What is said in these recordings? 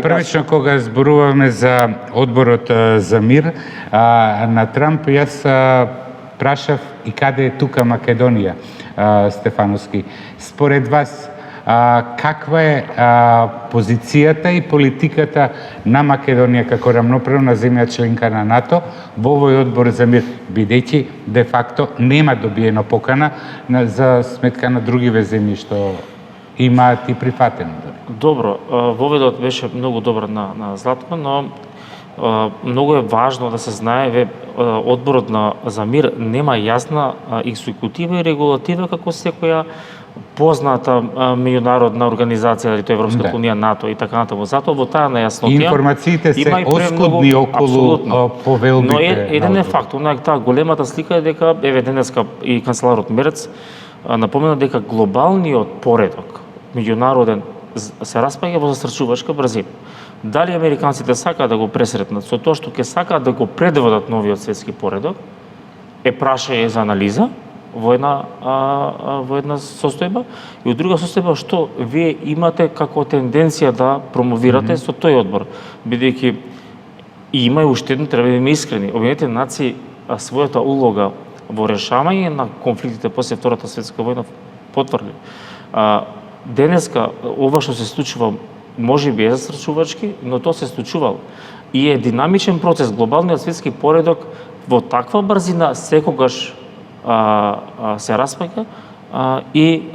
Првично, кога зборуваме за одборот за мир на Трамп, јас прашав и каде е тука Македонија, Стефановски. Според вас, каква е позицијата и политиката на Македонија како рамноправна земја членка на НАТО во овој одбор за мир, бидејќи де факто нема добиено покана за сметка на другиве земји што имаат и прифатено? Добро, воведот беше многу добар на Златко, но многу е важно да се знае, одборот за мир нема јасна екзекутива и регулатива како секоја позната меѓународна организација, или тоа Европската унија, НАТО и така натаму. Затоа во таа нејаснотија информациите се оскудни околу повелбите. Но еден е факт, таа големата слика е дека денеска и канцеларот Мерц напомена дека глобалниот поредок меѓународен се распаѓа во застрашувачка брзина. Дали американците сакаат да го пресретнат со тоа што ќе сакаат да го предводат новиот светски поредок, е прашање за анализа во една состојба, и од друга состојба што вие имате како тенденција да промовирате со тој одбор, бидејќи има и уште еден, треба да бидеме искрени, Обединетите нации својата улога во решавање на конфликтите после Втората светска војна потврди. Денеска ова што се случува можеби е застрашувачки, но тоа се случувало. И е динамичен процес. Глобалниот светски поредок во таква брзина секогаш се распаѓа и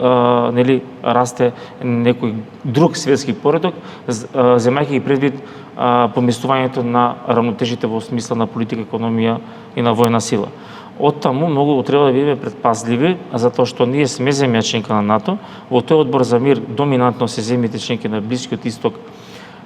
расте некој друг светски поредок, земајќи и предвид поместувањето на рамнотежите во смисла на политика, економија и на војна сила. Оттаму многу треба да бидеме предпазливи, затоа што ние сме земја членка на НАТО. Во тој одбор за мир доминантно се земјите членки на Блискиот Исток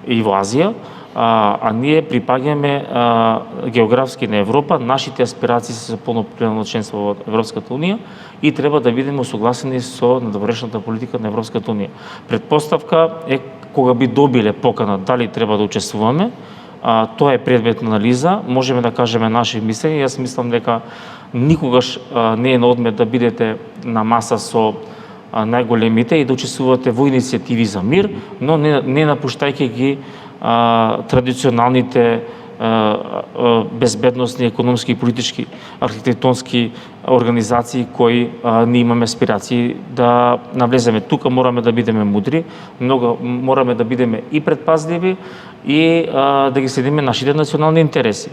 и во Азија, а ние припаѓаме географски на Европа. Нашите аспирации се за полноправно членство во Европската унија и треба да бидеме усогласени со надворешната политика на Европската унија. Предпоставка е кога би добиле покана дали треба да учествуваме, тоа е предмет на анализа, можеме да кажеме наши мислења. Јас мислам дека никогаш не е на одмет да бидете на маса со најголемите и да учествувате во иницијативи за мир, но не напуштајќи ги традиционалните безбедносни, економски и политички, архитектонски организации кои ние имаме аспирации да навлеземе. Тука мораме да бидеме мудри, мораме да бидеме и предпазливи и да ги следиме нашите национални интереси.